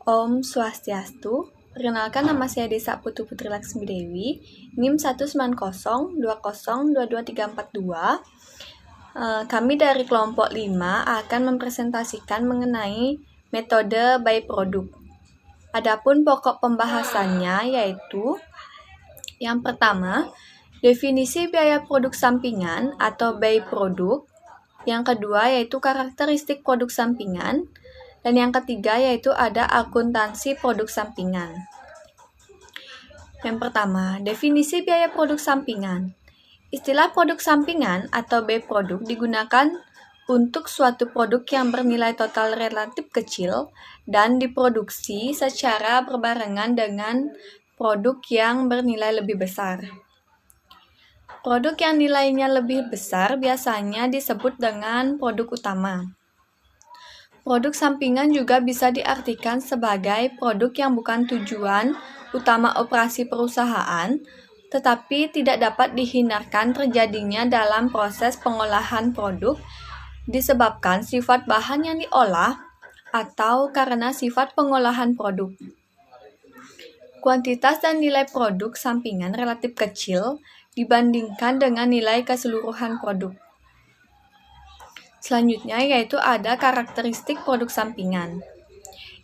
Om Swastiastu, perkenalkan nama saya Desa Putu Putri Laksmi Dewi, NIM 19020222342. Kami dari kelompok 5 akan mempresentasikan mengenai metode by product. Adapun pokok pembahasannya yaitu yang pertama, definisi biaya produk sampingan atau by product. Yang kedua yaitu karakteristik produk sampingan. Dan yang ketiga yaitu ada akuntansi produk sampingan. Yang pertama, definisi biaya produk sampingan. Istilah produk sampingan atau by-product digunakan untuk suatu produk yang bernilai total relatif kecil dan diproduksi secara berbarengan dengan produk yang bernilai lebih besar. Produk yang nilainya lebih besar biasanya disebut dengan produk utama. Produk sampingan juga bisa diartikan sebagai produk yang bukan tujuan utama operasi perusahaan, tetapi tidak dapat dihindarkan terjadinya dalam proses pengolahan produk disebabkan sifat bahan yang diolah atau karena sifat pengolahan produk. Kuantitas dan nilai produk sampingan relatif kecil dibandingkan dengan nilai keseluruhan produk. Selanjutnya yaitu ada karakteristik produk sampingan.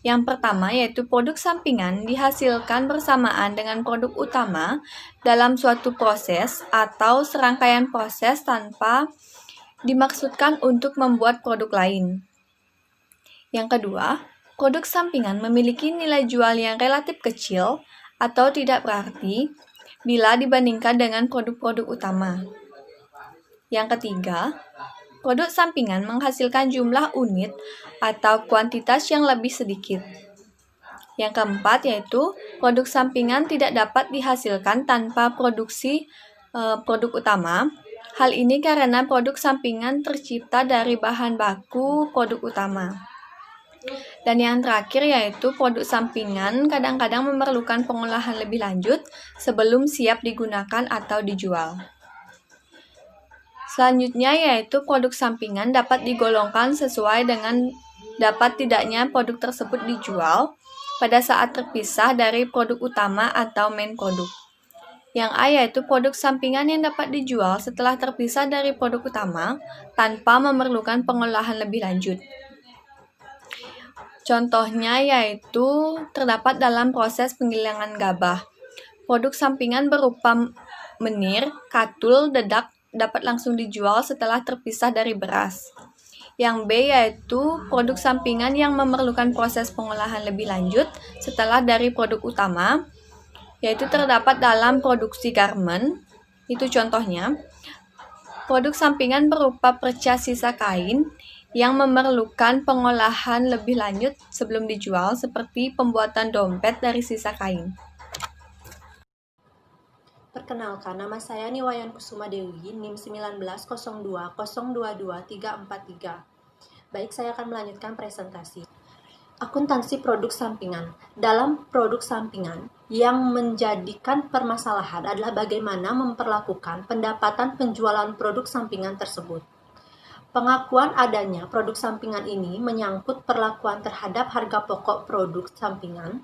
Yang pertama yaitu produk sampingan dihasilkan bersamaan dengan produk utama dalam suatu proses atau serangkaian proses tanpa dimaksudkan untuk membuat produk lain. Yang kedua, produk sampingan memiliki nilai jual yang relatif kecil atau tidak berarti bila dibandingkan dengan produk-produk utama. Yang ketiga, produk sampingan menghasilkan jumlah unit atau kuantitas yang lebih sedikit. Yang keempat yaitu produk sampingan tidak dapat dihasilkan tanpa produksi produk utama. Hal ini karena produk sampingan tercipta dari bahan baku produk utama. Dan yang terakhir yaitu produk sampingan kadang-kadang memerlukan pengolahan lebih lanjut sebelum siap digunakan atau dijual. Selanjutnya yaitu produk sampingan dapat digolongkan sesuai dengan dapat tidaknya produk tersebut dijual pada saat terpisah dari produk utama atau main produk. Yang A yaitu produk sampingan yang dapat dijual setelah terpisah dari produk utama tanpa memerlukan pengolahan lebih lanjut. Contohnya yaitu terdapat dalam proses penggilingan gabah. Produk sampingan berupa menir, katul, dedak dapat langsung dijual setelah terpisah dari beras. Yang B yaitu produk sampingan yang memerlukan proses pengolahan lebih lanjut setelah dari produk utama, yaitu terdapat dalam produksi garmen. Itu contohnya. Produk sampingan berupa perca sisa kain yang memerlukan pengolahan lebih lanjut sebelum dijual seperti pembuatan dompet dari sisa kain. Perkenalkan, nama saya Niwayan Kusuma Dewi, NIM 19020222343. Baik, saya akan melanjutkan presentasi. Akuntansi produk sampingan. Dalam produk sampingan, yang menjadikan permasalahan adalah bagaimana memperlakukan pendapatan penjualan produk sampingan tersebut. Pengakuan adanya produk sampingan ini menyangkut perlakuan terhadap harga pokok produk sampingan,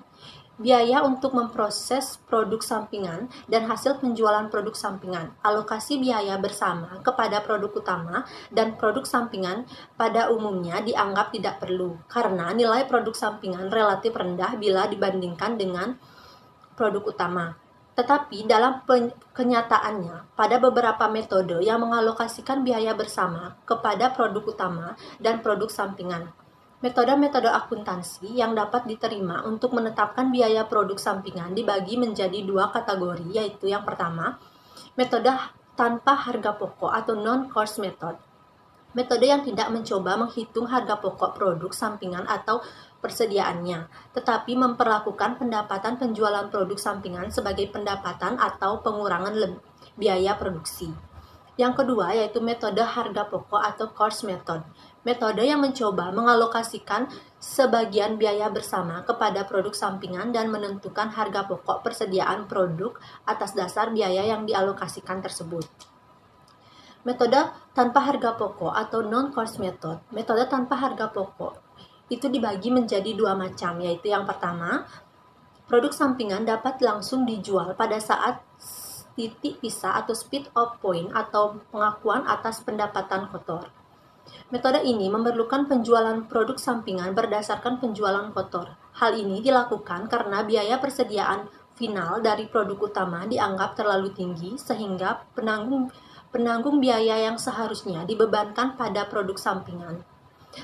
biaya untuk memproses produk sampingan, dan hasil penjualan produk sampingan. Alokasi biaya bersama kepada produk utama dan produk sampingan pada umumnya dianggap tidak perlu, karena nilai produk sampingan relatif rendah bila dibandingkan dengan produk utama. Tetapi dalam kenyataannya, pada beberapa metode yang mengalokasikan biaya bersama kepada produk utama dan produk sampingan. Metode-metode akuntansi yang dapat diterima untuk menetapkan biaya produk sampingan dibagi menjadi dua kategori, yaitu yang pertama, metode tanpa harga pokok atau non-cost method. Metode yang tidak mencoba menghitung harga pokok produk sampingan atau persediaannya, tetapi memperlakukan pendapatan penjualan produk sampingan sebagai pendapatan atau pengurangan biaya produksi. Yang kedua yaitu metode harga pokok atau cost method. Metode yang mencoba mengalokasikan sebagian biaya bersama kepada produk sampingan dan menentukan harga pokok persediaan produk atas dasar biaya yang dialokasikan tersebut. Metode tanpa harga pokok atau non-cost method. Metode tanpa harga pokok itu dibagi menjadi dua macam, yaitu yang pertama, produk sampingan dapat langsung dijual pada saat titik pisah atau speed of point atau pengakuan atas pendapatan kotor. Metode ini memerlukan penjualan produk sampingan berdasarkan penjualan kotor. Hal ini dilakukan karena biaya persediaan final dari produk utama dianggap terlalu tinggi sehingga penanggung biaya yang seharusnya dibebankan pada produk sampingan.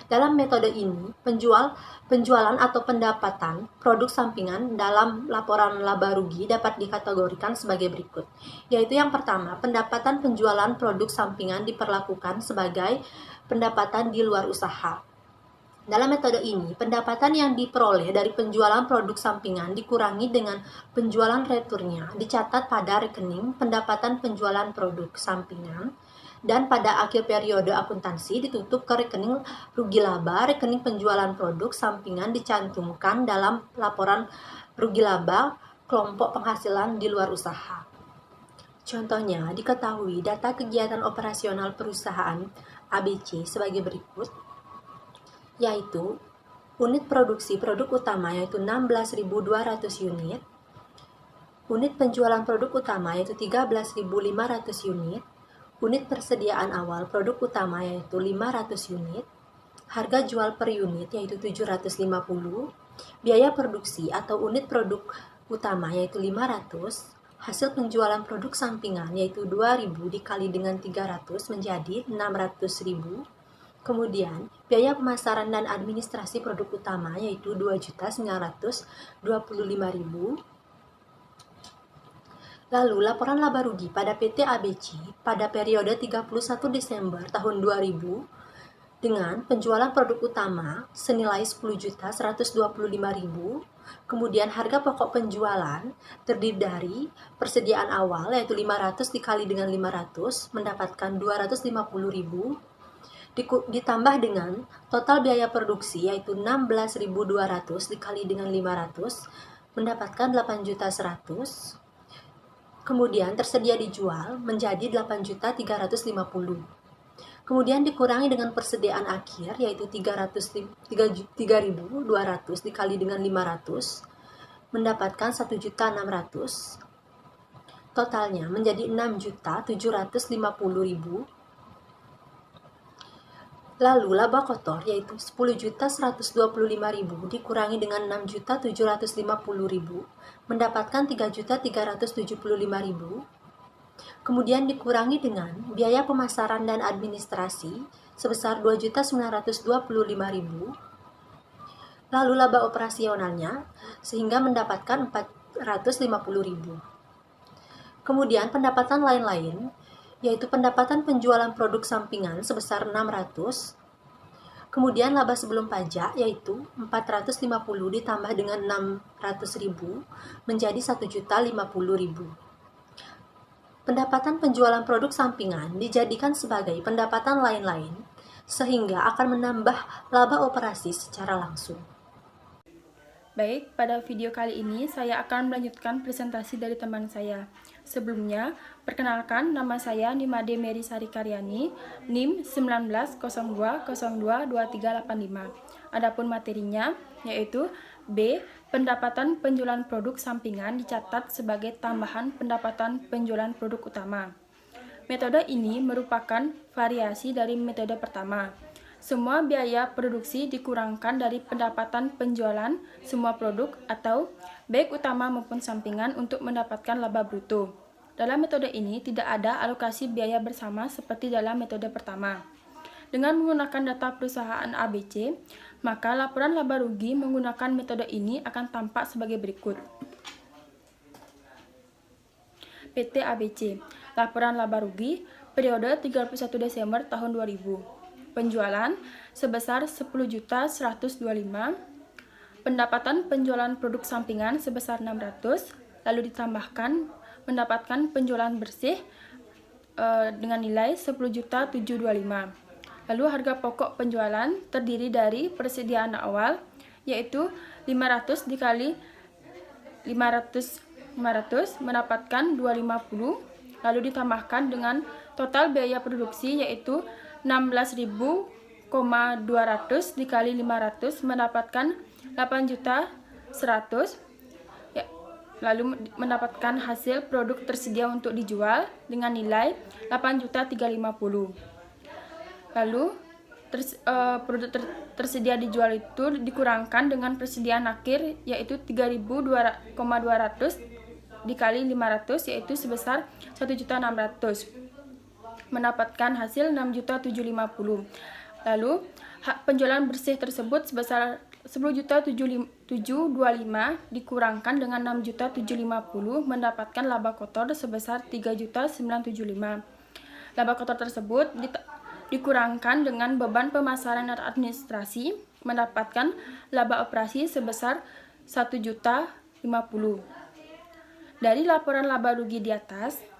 Dalam metode ini, penjualan atau pendapatan produk sampingan dalam laporan laba rugi dapat dikategorikan sebagai berikut, yaitu yang pertama, pendapatan penjualan produk sampingan diperlakukan sebagai pendapatan di luar usaha. Dalam metode ini, pendapatan yang diperoleh dari penjualan produk sampingan dikurangi dengan penjualan returnya dicatat pada rekening pendapatan penjualan produk sampingan, dan pada akhir periode akuntansi ditutup ke rekening rugi laba. Rekening penjualan produk sampingan dicantumkan dalam laporan rugi laba kelompok penghasilan di luar usaha. Contohnya, diketahui data kegiatan operasional perusahaan ABC sebagai berikut, yaitu unit produksi produk utama yaitu 16.200 unit, unit penjualan produk utama yaitu 13.500 unit, unit persediaan awal produk utama yaitu 500 unit, harga jual per unit yaitu 750, biaya produksi atau unit produk utama yaitu 500, hasil penjualan produk sampingan yaitu 2.000 dikali dengan 300 menjadi 600.000, kemudian biaya pemasaran dan administrasi produk utama yaitu 2.925.000. Lalu, laporan laba rugi pada PT ABC pada periode 31 Desember tahun 2000 dengan penjualan produk utama senilai 10.125.000, kemudian harga pokok penjualan terdiri dari persediaan awal yaitu 500 dikali dengan 500 mendapatkan 250.000, ditambah dengan total biaya produksi yaitu 16.200 dikali dengan 500 mendapatkan 8.100. Kemudian tersedia dijual menjadi 8.350. Kemudian dikurangi dengan persediaan akhir yaitu 3.200 dikali dengan 500 mendapatkan 1.600. Totalnya menjadi 6.750.000. Lalu laba kotor yaitu 10.125.000 dikurangi dengan 6.750.000 mendapatkan 3.375.000. Kemudian dikurangi dengan biaya pemasaran dan administrasi sebesar 2.925.000. Lalu laba operasionalnya sehingga mendapatkan 450.000. Kemudian pendapatan lain-lain yaitu pendapatan penjualan produk sampingan sebesar 600, kemudian laba sebelum pajak yaitu 450 ditambah dengan 600.000 menjadi 1.050.000. Pendapatan penjualan produk sampingan dijadikan sebagai pendapatan lain-lain sehingga akan menambah laba operasi secara langsung. Baik, pada video kali ini saya akan melanjutkan presentasi dari teman saya. Sebelumnya, perkenalkan nama saya Nimade Mary Sari Karyani, NIM 1902022385. Adapun materinya yaitu B. Pendapatan penjualan produk sampingan dicatat sebagai tambahan pendapatan penjualan produk utama. Metode ini merupakan variasi dari metode pertama. Semua biaya produksi dikurangkan dari pendapatan penjualan semua produk atau baik utama maupun sampingan untuk mendapatkan laba bruto. Dalam metode ini tidak ada alokasi biaya bersama seperti dalam metode pertama. Dengan menggunakan data perusahaan ABC, maka laporan laba rugi menggunakan metode ini akan tampak sebagai berikut. PT ABC, laporan laba rugi periode 31 Desember tahun 2000. Penjualan sebesar 10.125, pendapatan penjualan produk sampingan sebesar 600, lalu ditambahkan mendapatkan penjualan bersih dengan nilai 10.725. Lalu harga pokok penjualan terdiri dari persediaan awal yaitu 500 dikali 500 mendapatkan 250, lalu ditambahkan dengan total biaya produksi yaitu 16.000 8.200 dikali 500 mendapatkan 8.100.000, ya, lalu mendapatkan hasil produk tersedia untuk dijual dengan nilai 8.350. Lalu produk tersedia dijual itu dikurangkan dengan persediaan akhir, yaitu 3.200 dikali 500, yaitu sebesar 1.600.000, mendapatkan hasil 6.750. Lalu penjualan bersih tersebut sebesar 10.725 dikurangkan dengan 6.750, mendapatkan laba kotor sebesar 3.975. Laba kotor tersebut dikurangkan dengan beban pemasaran dan administrasi, mendapatkan laba operasi sebesar 1.050. Dari laporan laba rugi di atas,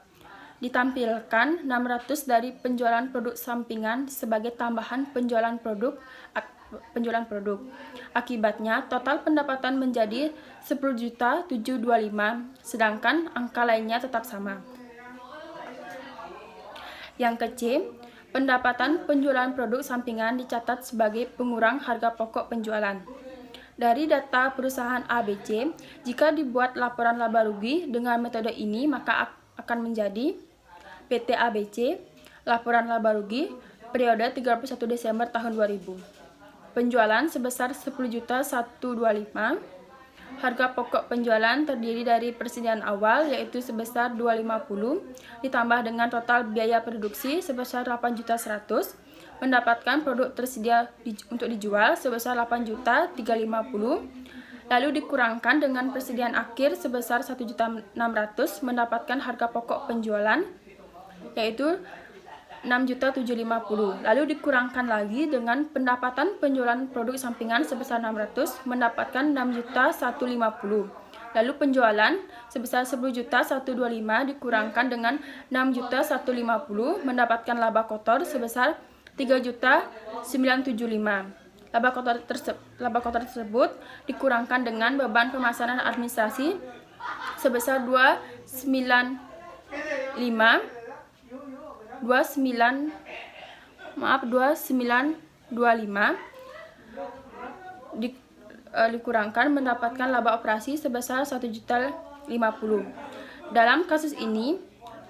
ditampilkan 600 dari penjualan produk sampingan sebagai tambahan penjualan produk. Akibatnya, total pendapatan menjadi 10.725, sedangkan angka lainnya tetap sama. Yang ke-C, pendapatan penjualan produk sampingan dicatat sebagai pengurang harga pokok penjualan. Dari data perusahaan ABC, jika dibuat laporan laba rugi dengan metode ini, maka akan menjadi PT ABC, laporan laba rugi periode 31 Desember tahun 2000. Penjualan sebesar 10.125. Harga pokok penjualan terdiri dari persediaan awal, yaitu sebesar 250, ditambah dengan total biaya produksi sebesar 8.100.000, mendapatkan produk tersedia untuk dijual sebesar 8.350, lalu dikurangkan dengan persediaan akhir sebesar 1.600.000, mendapatkan harga pokok penjualan, yaitu 6.750, lalu dikurangkan lagi dengan pendapatan penjualan produk sampingan sebesar 600, mendapatkan 6.150, lalu penjualan sebesar 10.125 dikurangkan dengan 6.150, mendapatkan laba kotor sebesar 3.975. Laba kotor tersebut dikurangkan dengan beban pemasaran administrasi sebesar 2.925 dikurangkan mendapatkan laba operasi sebesar 1.050. Dalam kasus ini,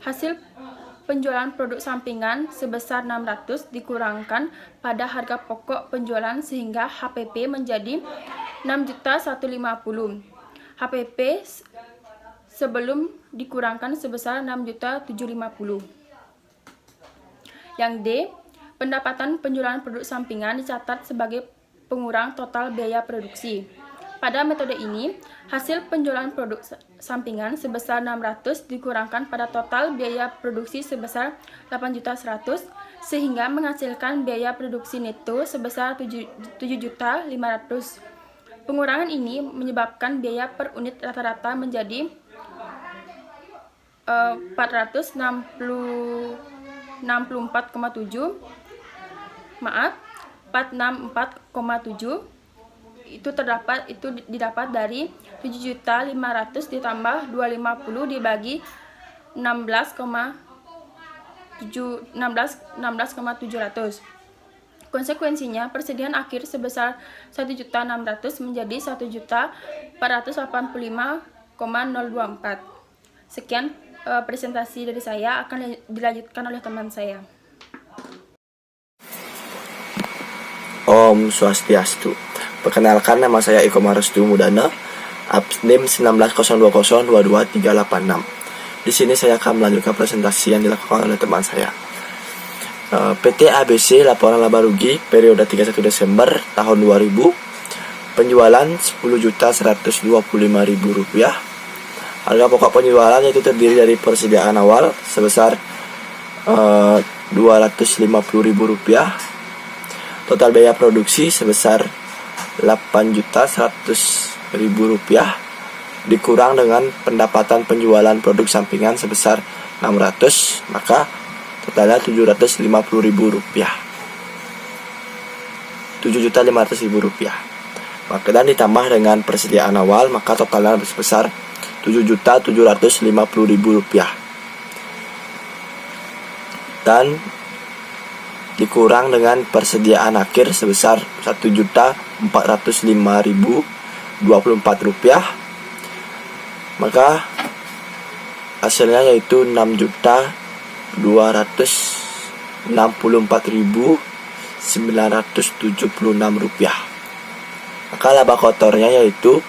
hasil penjualan produk sampingan sebesar 600 dikurangkan pada harga pokok penjualan sehingga HPP menjadi 6.150. HPP sebelum dikurangkan sebesar 6.750. Yang D, pendapatan penjualan produk sampingan dicatat sebagai pengurang total biaya produksi. Pada metode ini, hasil penjualan produk sampingan sebesar 600 dikurangkan pada total biaya produksi sebesar 8.100.000 sehingga menghasilkan biaya produksi neto sebesar 7.500.000. Pengurangan ini menyebabkan biaya per unit rata-rata menjadi 464,7 itu didapat dari 7.500 ditambah 250 dibagi 16,700. Konsekuensinya, persediaan akhir sebesar 1.600.000 menjadi 1.485,024. Sekian presentasi dari saya, akan dilanjutkan oleh teman saya. Om Swastiastu. Perkenalkan, nama saya Iko Marestu Mudana, NIM 1902022386. Di sini saya akan melanjutkan presentasi yang dilakukan oleh teman saya. PT ABC laporan laba rugi periode 31 Desember tahun 2000. Penjualan Rp10.125.000. Harga pokok penjualan yaitu terdiri dari persediaan awal sebesar Rp250.000. Total biaya produksi sebesar Rp8.100.000 dikurang dengan pendapatan penjualan produk sampingan sebesar 600, maka totalnya Rp750.000. Rp7.500.000. Maka dan ditambah dengan persediaan awal, maka totalnya sebesar Rp7.750.000. Dan dikurang dengan persediaan akhir sebesar Rp1.405.024, maka hasilnya yaitu Rp6.264.976. Maka laba kotornya yaitu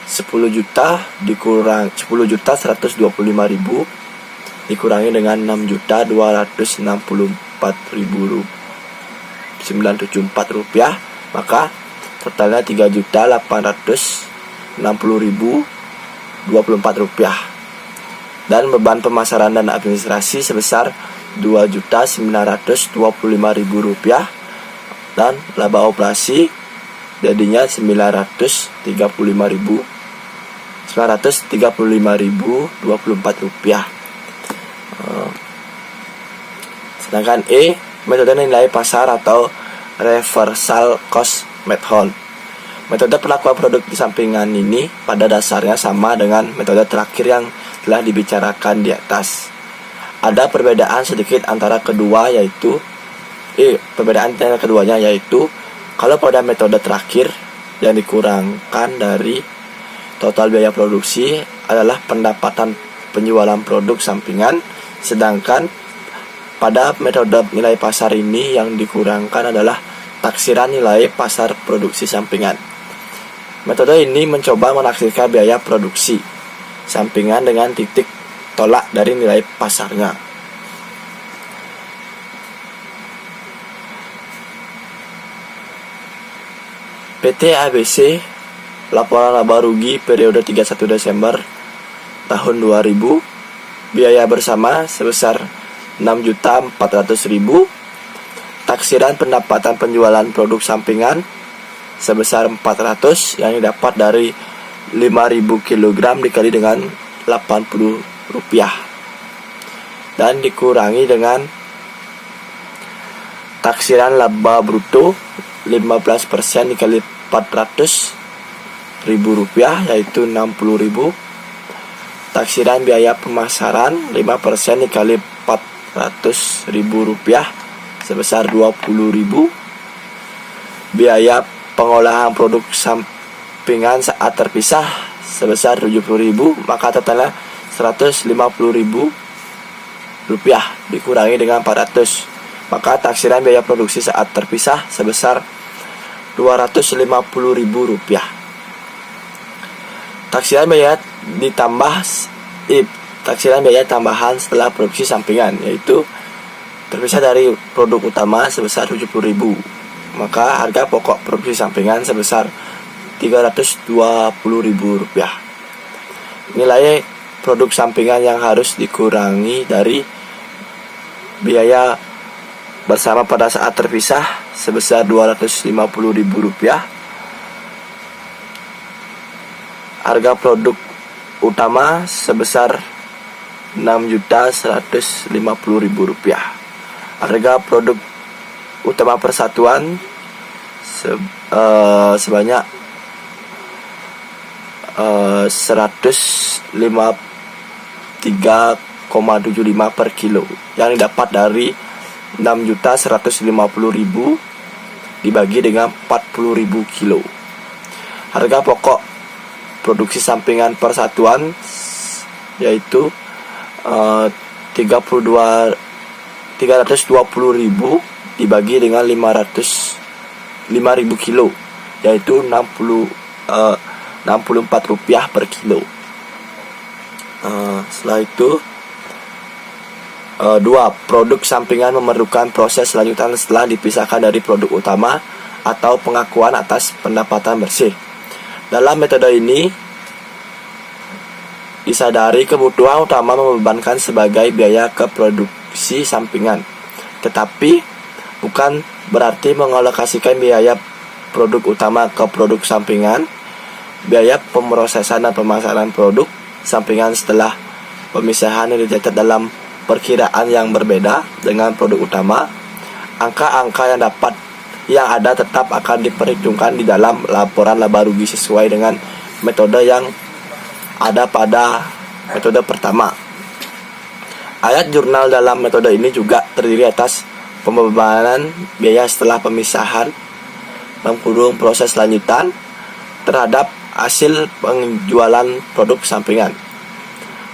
10 juta dikurang 10.125.000 dikurangi dengan 6.264.974 rupiah, maka totalnya 3.860.024 rupiah. Dan beban pemasaran dan administrasi sebesar 2.925.000 rupiah, dan laba operasi jadinya 935.024 rupiah. Sedangkan E, metode nilai pasar atau reversal cost method. Metode perlakuan produk di sampingan ini pada dasarnya sama dengan metode terakhir yang telah dibicarakan di atas. Ada perbedaan sedikit antara kedua yaitu perbedaan antara keduanya yaitu kalau pada metode terakhir yang dikurangkan dari total biaya produksi adalah pendapatan penjualan produk sampingan, sedangkan pada metode nilai pasar ini yang dikurangkan adalah taksiran nilai pasar produksi sampingan. Metode ini mencoba menaksirkan biaya produksi sampingan dengan titik tolak dari nilai pasarnya. PT ABC laporan laba rugi periode 31 Desember tahun 2000, biaya bersama sebesar 6.400.000, taksiran pendapatan penjualan produk sampingan sebesar 400 yang didapat dari 5.000 kg dikali dengan 80 rupiah dan dikurangi dengan taksiran laba bruto 15% dikali 400.000 rupiah yaitu 60.000, taksiran biaya pemasaran 5% dikali 400.000 rupiah sebesar 20.000, biaya pengolahan produk sampingan saat terpisah sebesar 70.000, maka totalnya 150.000 rupiah dikurangi dengan 400, maka taksiran biaya produksi saat terpisah sebesar 250.000 rupiah. Taksiran biaya taksiran biaya tambahan setelah produksi sampingan yaitu terpisah dari produk utama sebesar 70.000, maka harga pokok produksi sampingan sebesar 320.000 rupiah. Nilai produk sampingan yang harus dikurangi dari biaya bersama pada saat terpisah sebesar 250.000 rupiah. Harga produk utama sebesar 6.150.000 rupiah. Harga produk utama persatuan sebanyak 153,75 per kilo yang didapat dari 6.150.000 dibagi dengan 40.000 kilo. Harga pokok produksi sampingan persatuan yaitu 320.000 dibagi dengan 5.000 kilo yaitu 64 rupiah per kilo. Setelah itu 2. Produk sampingan memerlukan proses lanjutan setelah dipisahkan dari produk utama atau pengakuan atas pendapatan bersih. Dalam metode ini disadari kebutuhan utama membebankan sebagai biaya ke produksi sampingan, tetapi bukan berarti mengalokasikan biaya produk utama ke produk sampingan. Biaya pemrosesan dan pemasaran produk sampingan setelah pemisahan yang dicatat dalam perkiraan yang berbeda dengan produk utama. Angka-angka yang ada tetap akan diperhitungkan di dalam laporan laba rugi sesuai dengan metode yang ada pada metode pertama. Ayat jurnal dalam metode ini juga terdiri atas pembebanan biaya setelah pemisahan proses lanjutan terhadap hasil penjualan produk sampingan.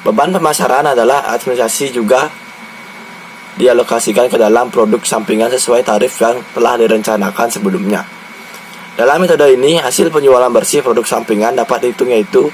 Beban pemasaran adalah administrasi juga dialokasikan ke dalam produk sampingan sesuai tarif yang telah direncanakan sebelumnya. Dalam metode ini, hasil penjualan bersih produk sampingan dapat dihitung yaitu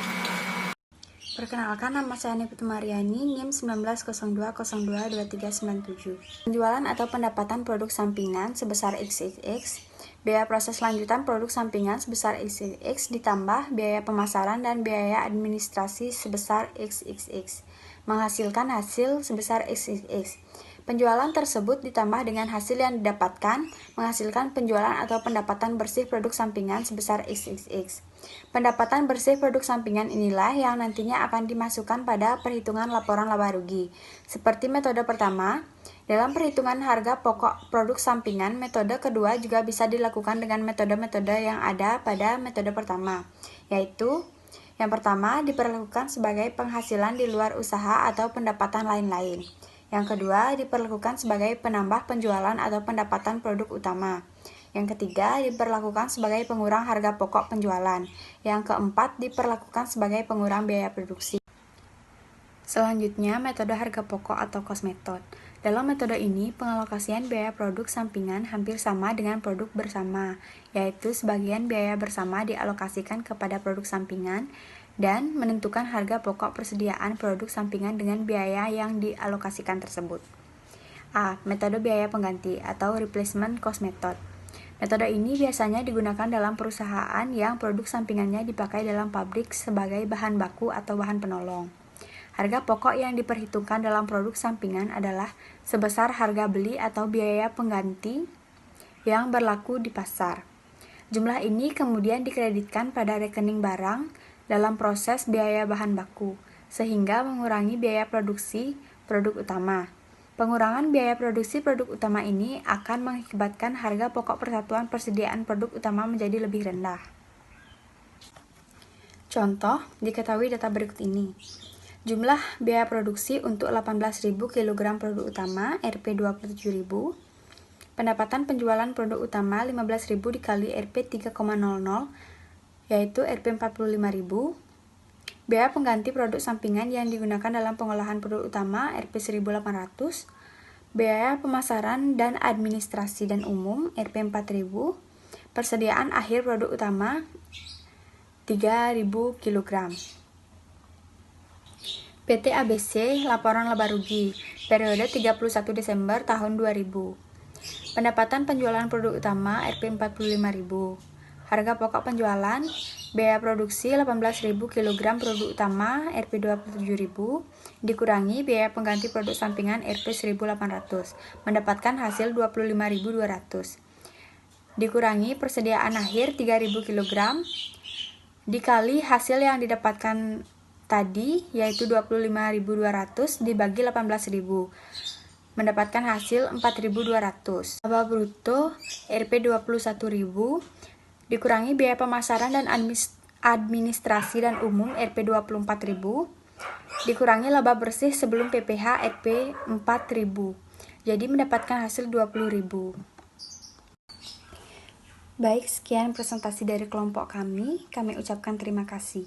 Perkenalkan, nama saya Niputu Mariani, NIM 1902022397. Penjualan atau pendapatan produk sampingan sebesar XXX, biaya proses lanjutan produk sampingan sebesar XXX ditambah biaya pemasaran dan biaya administrasi sebesar XXX, menghasilkan hasil sebesar XXX. Penjualan tersebut ditambah dengan hasil yang didapatkan menghasilkan penjualan atau pendapatan bersih produk sampingan sebesar XXX. Pendapatan bersih produk sampingan inilah yang nantinya akan dimasukkan pada perhitungan laporan laba rugi. Seperti metode pertama, dalam perhitungan harga pokok produk sampingan, metode kedua juga bisa dilakukan dengan metode-metode yang ada pada metode pertama, yaitu yang pertama diperlakukan sebagai penghasilan di luar usaha atau pendapatan lain-lain. Yang kedua, diperlakukan sebagai penambah penjualan atau pendapatan produk utama. Yang ketiga, diperlakukan sebagai pengurang harga pokok penjualan. Yang keempat, diperlakukan sebagai pengurang biaya produksi. Selanjutnya, metode harga pokok atau cost method. Dalam metode ini, pengalokasian biaya produk sampingan hampir sama dengan produk bersama, yaitu sebagian biaya bersama dialokasikan kepada produk sampingan, dan menentukan harga pokok persediaan produk sampingan dengan biaya yang dialokasikan tersebut. A. Metode biaya pengganti atau replacement cost method. Metode ini biasanya digunakan dalam perusahaan yang produk sampingannya dipakai dalam pabrik sebagai bahan baku atau bahan penolong. Harga pokok yang diperhitungkan dalam produk sampingan adalah sebesar harga beli atau biaya pengganti yang berlaku di pasar. Jumlah ini kemudian dikreditkan pada rekening barang dalam proses biaya bahan baku, sehingga mengurangi biaya produksi produk utama. Pengurangan biaya produksi produk utama ini akan mengakibatkan harga pokok persatuan persediaan produk utama menjadi lebih rendah. Contoh, diketahui data berikut ini. Jumlah biaya produksi untuk 18.000 kg produk utama, Rp 27.000. Pendapatan penjualan produk utama 15.000 dikali Rp 3,00, yaitu Rp 45.000. Biaya pengganti produk sampingan yang digunakan dalam pengolahan produk utama Rp 1.800. Biaya pemasaran dan administrasi dan umum Rp 4.000. Persediaan akhir produk utama 3.000 kg. PT ABC Laporan Laba Rugi periode 31 Desember tahun 2000. Pendapatan penjualan produk utama Rp 45.000. Harga pokok penjualan, biaya produksi 18.000 kg produk utama Rp 27.000 dikurangi biaya pengganti produk sampingan Rp 1.800, mendapatkan hasil 25.200. Dikurangi persediaan akhir 3.000 kg dikali hasil yang didapatkan tadi yaitu 25.200 dibagi 18.000, mendapatkan hasil 4.200. Laba bruto Rp 21.000 dikurangi biaya pemasaran dan administrasi dan umum Rp 24.000 dikurangi laba bersih sebelum PPh Rp 4.000, jadi mendapatkan hasil 20.000. Baik, sekian presentasi dari kelompok kami ucapkan terima kasih.